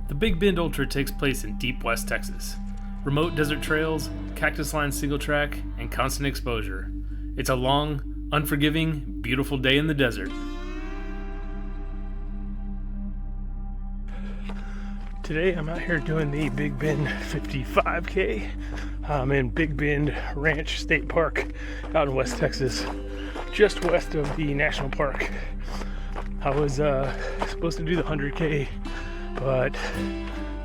The Big Bend Ultra takes place in deep West Texas. Remote desert trails, cactus line single track, and constant exposure. It's a long, unforgiving, beautiful day in the desert. Today I'm out here doing the Big Bend 55K. I'm in Big Bend Ranch State Park out in West Texas, just west of the national park. I was supposed to do the 100K, but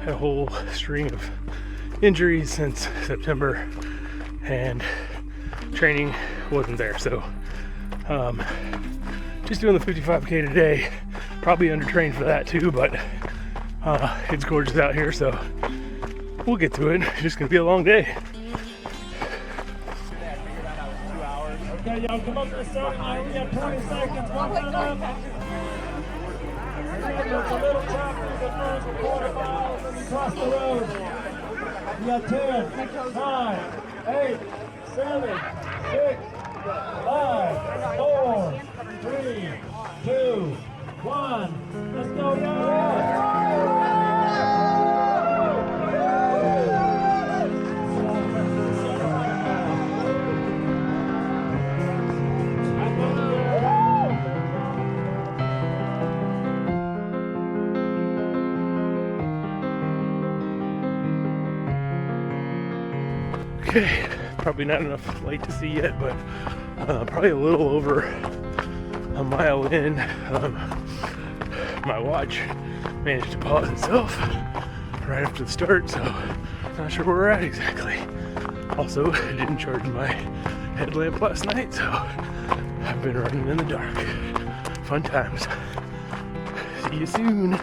had a whole string of injuries since September and training wasn't there, so just doing the 55K today. Probably undertrained for that too, but it's gorgeous out here, so we'll get to it. It's just gonna be a long day. Okay, y'all come up to the starting line. We got 20 seconds. One line up. There's a little chop through the first quarter mile, then you cross the road. You got 10, 9, 8, 7, 6, 5, 4, 3, 2, 1. Let's go, y'all. Okay, probably not enough light to see yet, but probably a little over a mile in. My watch managed to pause itself right after the start, so not sure where we're at exactly. Also, I didn't charge my headlamp last night, so I've been running in the dark. Fun times. See you soon.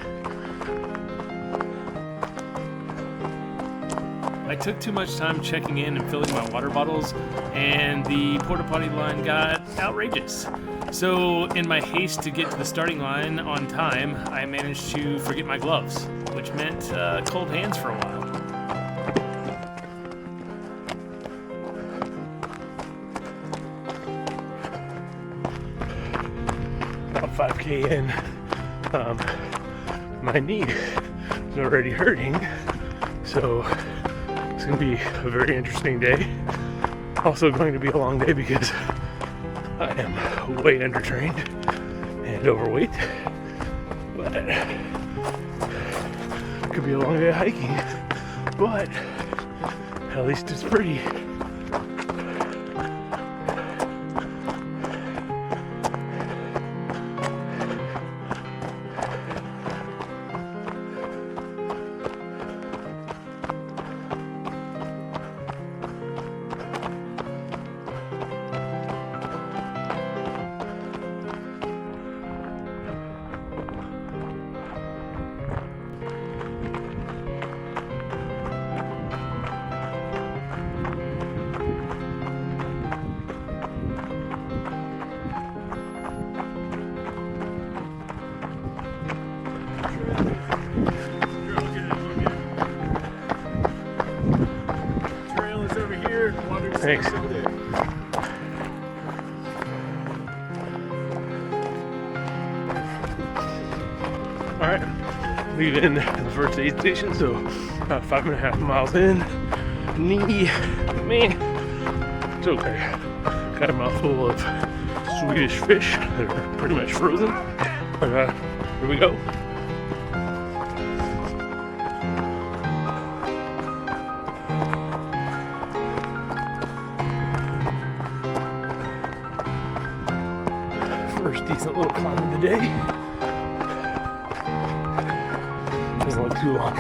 I took too much time checking in and filling my water bottles, and the porta potty line got outrageous. So in my haste to get to the starting line on time, I managed to forget my gloves, which meant cold hands for a while. About 5K in, my knee is already hurting, so it's going to be a very interesting day. Also going to be a long day because I am way undertrained and overweight, but it could be a long day of hiking, but at least it's pretty. Thanks. Alright, leaving the first aid station, so about 5.5 miles in. Knee, man, it's okay. Got a mouthful of Swedish fish that are pretty much frozen. But here we go. First decent little climb of the day. Doesn't look too long.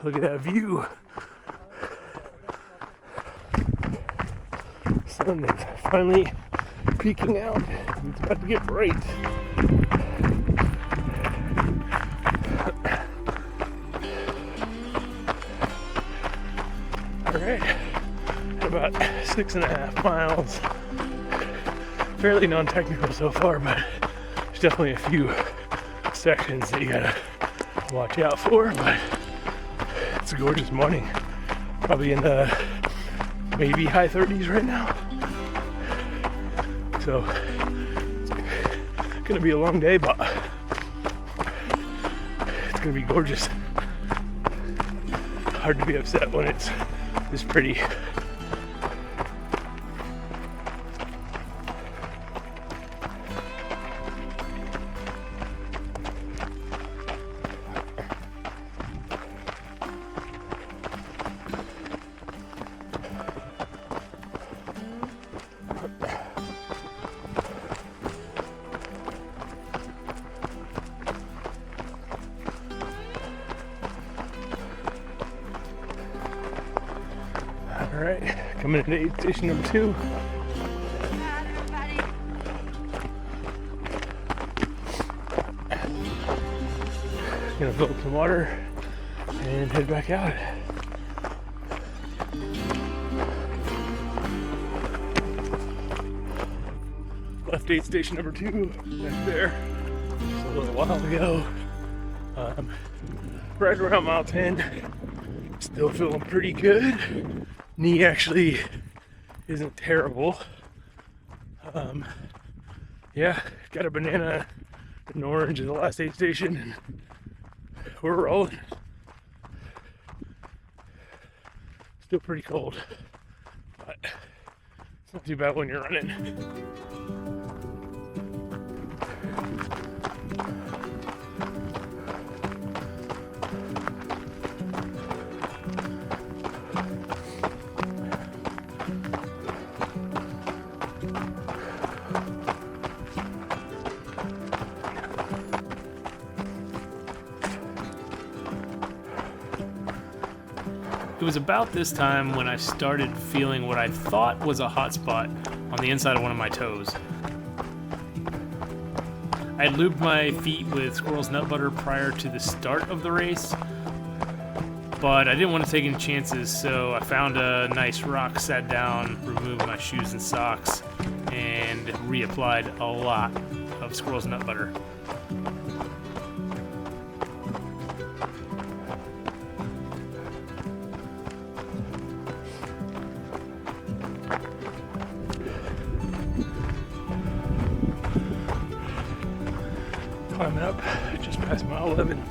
Look at that view. Sun is finally peeking out. It's about to get bright. Alright, about 6.5 miles. Fairly non-technical so far, but there's definitely a few sections that you gotta watch out for, but it's a gorgeous morning. Probably in the maybe high 30s right now. So it's gonna be a long day, but it's gonna be gorgeous. Hard to be upset when it's this pretty. All right, coming into aid station number 2. Gonna fill up some water and head back out. Left aid station number 2, back there, just a little while ago. Right around mile 10, still feeling pretty good. Knee actually isn't terrible. Yeah, got a banana and an orange at the last aid station, and we're rolling. Still pretty cold, but it's not too bad when you're running. It was about this time when I started feeling what I thought was a hot spot on the inside of one of my toes. I had lubed my feet with squirrel's nut butter prior to the start of the race, but I didn't want to take any chances, so I found a nice rock, sat down, removed my shoes and socks, and reapplied a lot of squirrel's nut butter. Climbing up just past mile 11.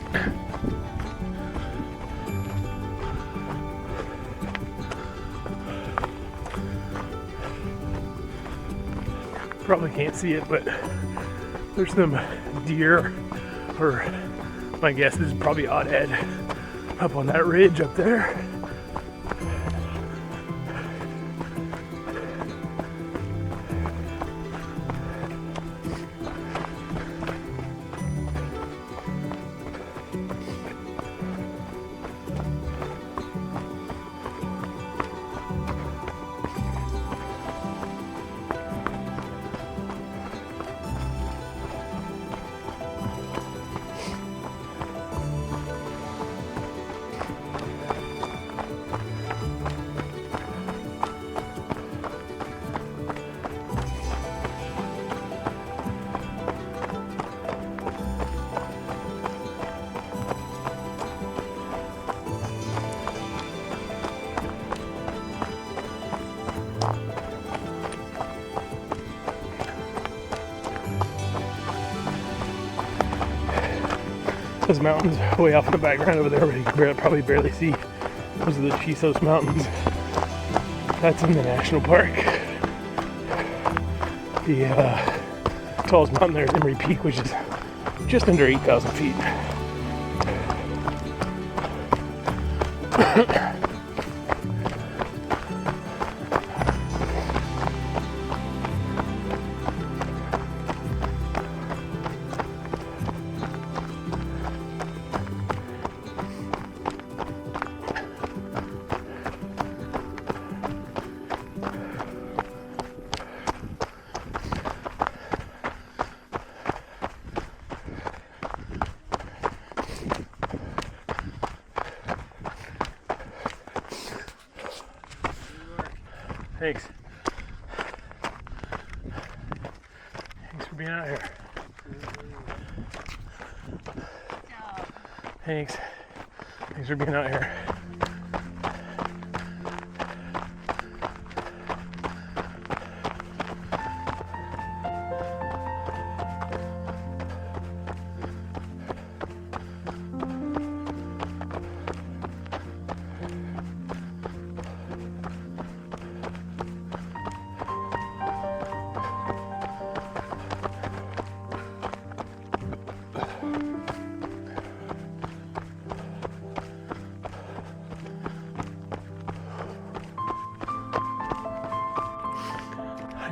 Probably can't see it, but there's some deer, or my guess is probably oddhead, up on that ridge up there. Those mountains way off in the background over there, but you can probably barely see. Those are the Chisos Mountains. That's in the national park. The tallest mountain there is Emery Peak, which is just under 8,000 feet. Thanks. Thanks for being out here. Thanks. Thanks for being out here.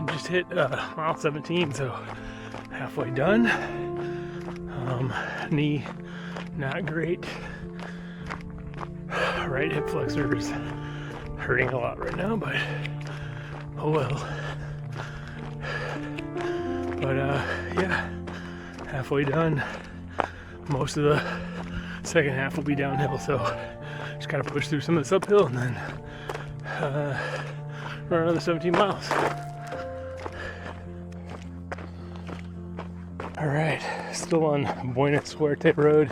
Just hit mile 17, so halfway done. Knee not great. Right hip flexors hurting a lot right now, but oh well. But yeah, halfway done. Most of the second half will be downhill, so just gotta push through some of this uphill and then run another 17 miles. Alright, still on Buena Suerte Road.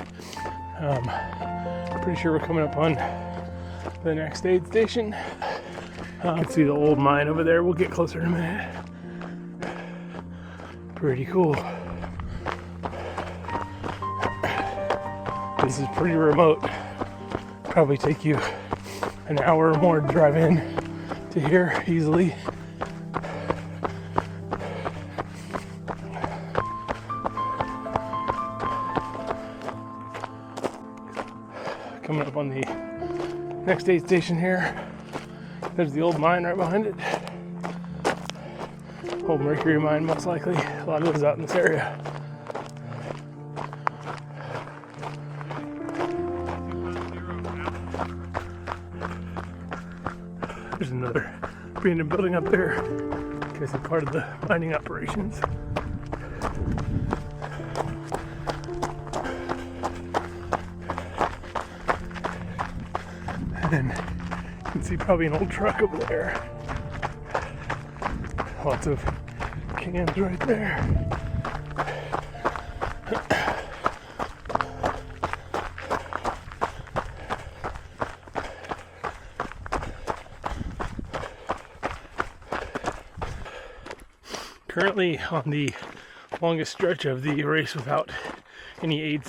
Pretty sure we're coming up on the next aid station. You can see the old mine over there. We'll get closer in a minute. Pretty cool. This is pretty remote. Probably take you an hour or more to drive in to here easily. Coming up on the next aid station here. There's the old mine right behind it. Old mercury mine, most likely. A lot of those out in this area. There's another abandoned building up there. I guess it's part of the mining operations. And you can see probably an old truck over there. Lots of cans right there. Currently on the longest stretch of the race without any aid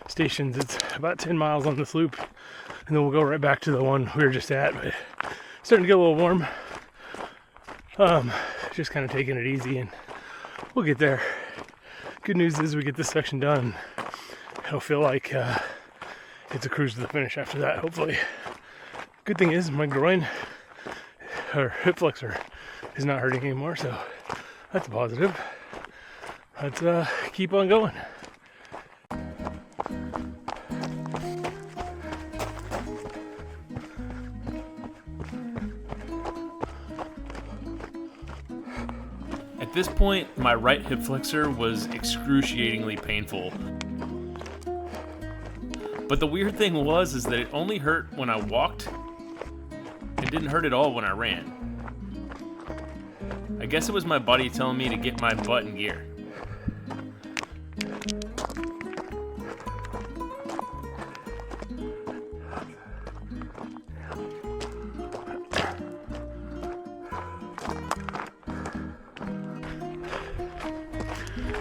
stations. It's about 10 miles on this loop. And then we'll go right back to the one we were just at, but it's starting to get a little warm. Just kind of taking it easy and we'll get there. Good news is we get this section done. It'll feel like it's a cruise to the finish after that, hopefully. Good thing is my groin or hip flexor is not hurting anymore, so that's a positive. Let's keep on going. At this point, my right hip flexor was excruciatingly painful. But the weird thing is that it only hurt when I walked. It didn't hurt at all when I ran. I guess it was my body telling me to get my butt in gear.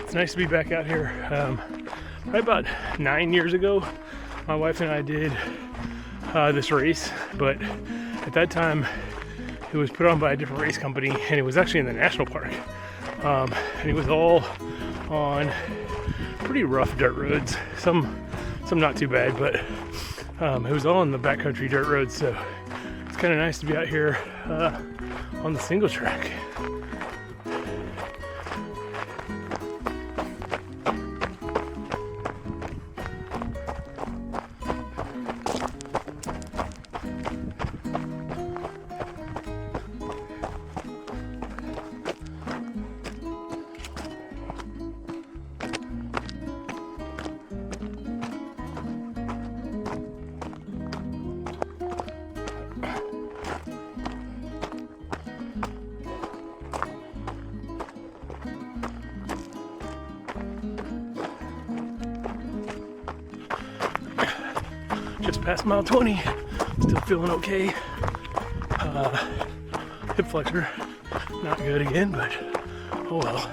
It's nice to be back out here. Right about 9 years ago, my wife and I did this race, but at that time it was put on by a different race company, and it was actually in the national park. And it was all on pretty rough dirt roads. Some not too bad, but it was all on the backcountry dirt roads, so it's kind of nice to be out here on the single track. past mile 20. Still feeling okay. Hip flexor, not good again, but oh well.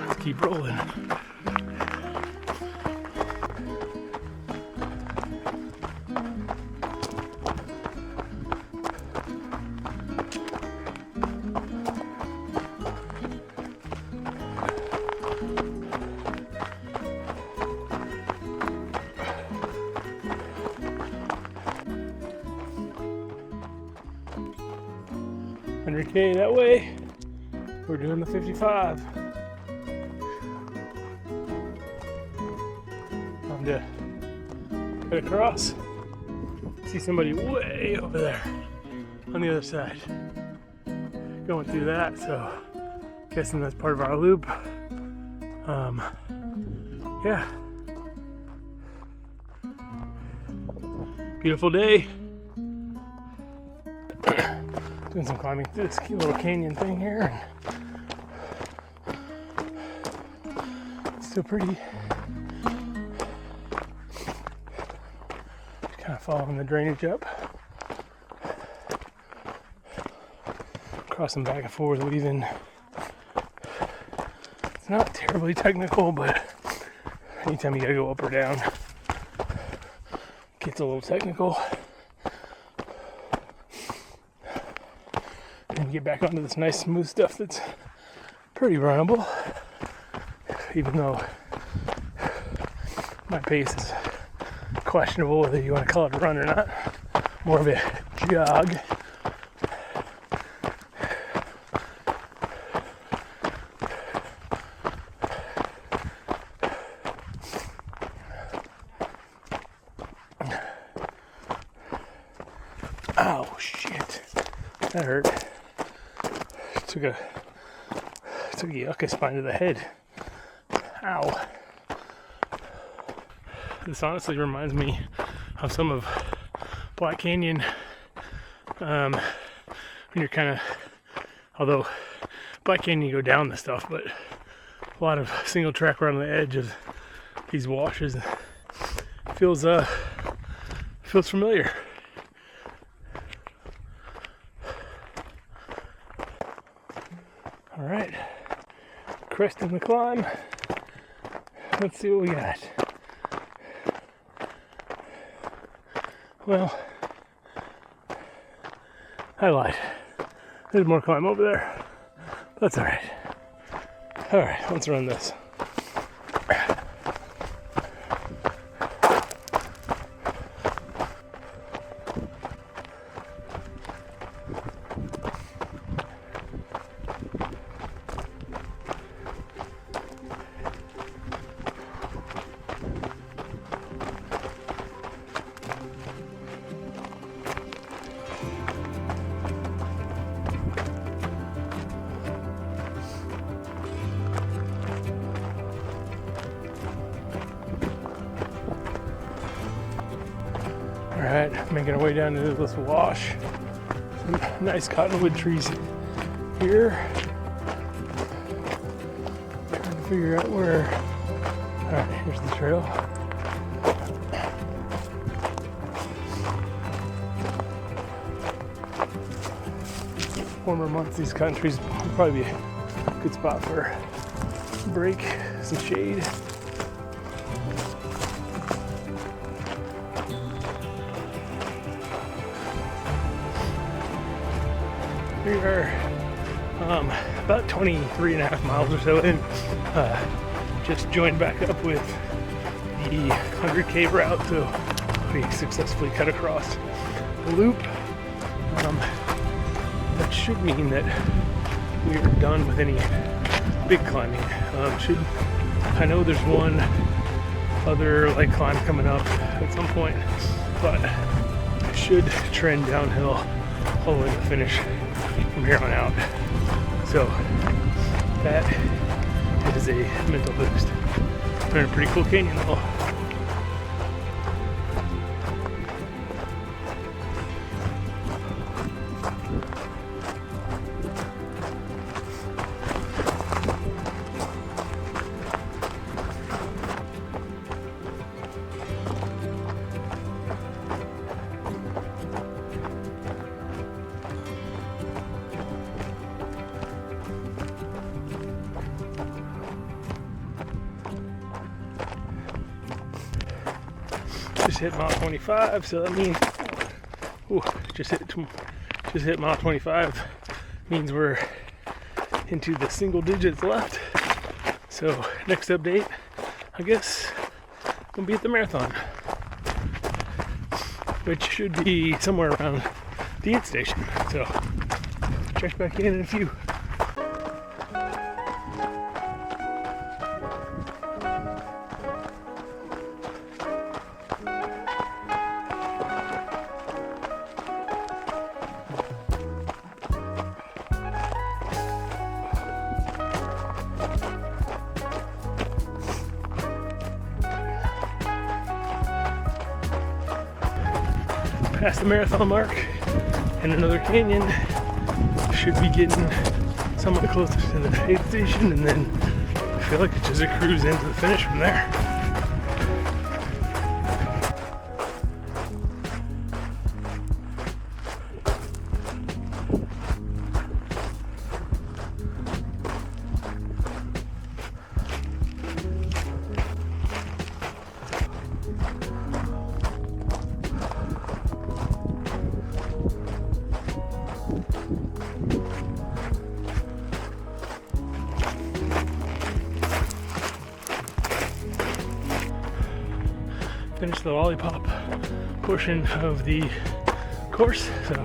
Let's keep rolling. 100K that way. We're doing the 55. Time to head across. See somebody way over there on the other side. Going through that, so guessing that's part of our loop. Yeah. Beautiful day. Doing some climbing through this cute little canyon thing here. It's still pretty. Just kind of following the drainage up. Crossing back and forth, leaving. It's not terribly technical, but anytime you gotta go up or down, it gets a little technical. And get back onto this nice smooth stuff that's pretty runnable, even though my pace is questionable whether you want to call it a run or not. More of a jog. Oh shit, that hurt. Took a yucca spine to the head. Ow. This honestly reminds me of some of Black Canyon. When you're kind of, although Black Canyon you go down the stuff, but a lot of single track around the edge of these washes feels familiar. All right, cresting the climb. Let's see what we got. Well, I lied. There's more climb over there. That's all right. All right, let's run this. Alright, making our way down into this wash. Some nice cottonwood trees here. Trying to figure out where. Alright, here's the trail. Warmer months, these cotton trees would probably be a good spot for a break, some shade. We are about 23 and a half miles or so in. Just joined back up with the 100K route, so we successfully cut across the loop. That should mean that we are done with any big climbing. I know there's one other light climb coming up at some point, but it should trend downhill all the way to the finish from here on out. So that is a mental boost. We're in a pretty cool canyon though. hit mile 25, so that means, just hit mile 25, means we're into the single digits left. So next update, I guess, gonna be at the marathon, which should be somewhere around the aid station. So check back in a few. Past the marathon mark and another canyon. Should be getting somewhat closer to the aid station, and then I feel like it's just a cruise into the finish from there. Finished the lollipop portion of the course, so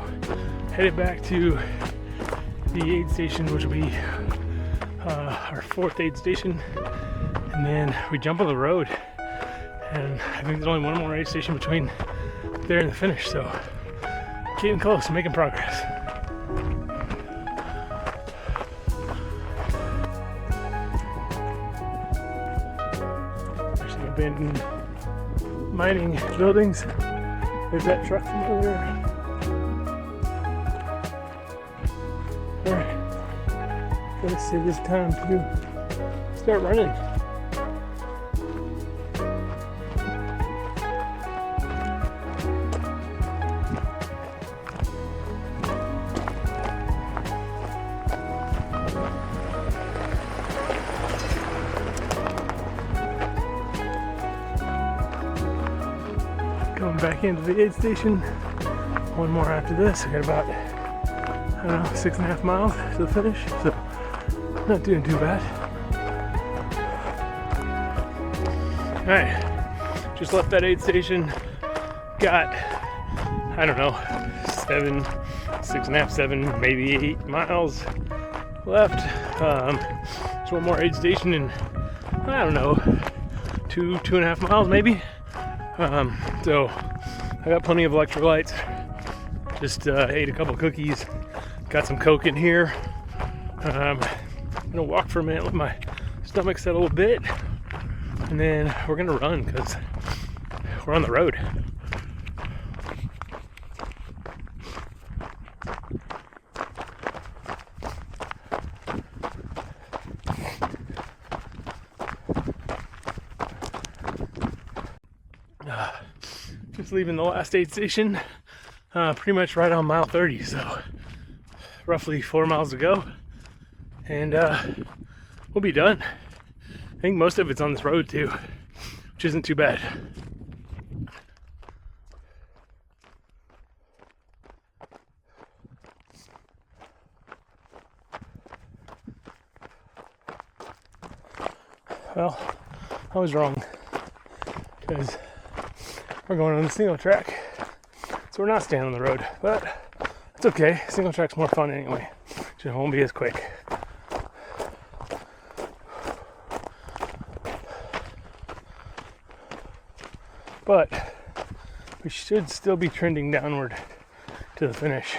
headed back to the aid station, which will be our fourth aid station, and then we jump on the road, and I think there's only one more aid station between there and the finish, so getting close, making progress. There's some abandoned mining buildings. There's that truck from earlier. Alright, gotta say this time to start running. Going back into the aid station. One more after this. I got about, I don't know, 6.5 miles to the finish, so not doing too bad. Alright, just left that aid station. Got, I don't know, 6.5, 7, maybe 8 miles left. There's one more aid station in, I don't know, 2.5 miles maybe. So I got plenty of electrolytes. Just ate a couple cookies. Got some Coke in here. I'm gonna walk for a minute, let my stomach settle a bit, and then we're gonna run because we're on the road. Just leaving the last aid station, pretty much right on mile 30, so roughly 4 miles to go, and we'll be done. I think most of it's on this road too, which isn't too bad. Well, I was wrong, because we're going on the single track, so we're not staying on the road, but it's okay. Single track's more fun anyway, just won't be as quick. But we should still be trending downward to the finish.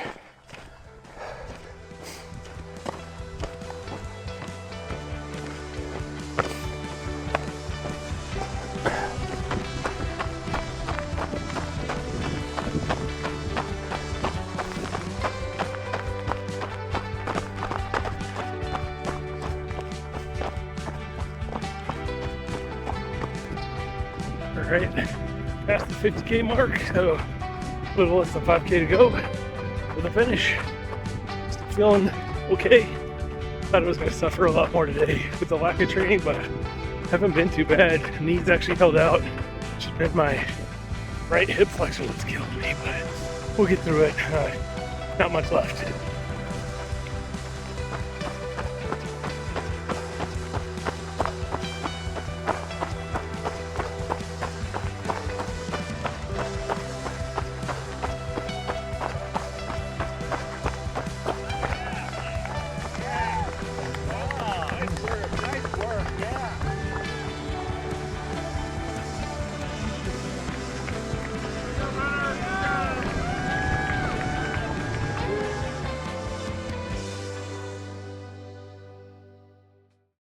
Alright, past the 50k mark, so a little less than 5k to go for the finish. Still feeling okay. Thought I was going to suffer a lot more today with the lack of training, but haven't been too bad. Knees actually held out, which has been my right hip flexor that's killing me, but we'll get through it. Not much left.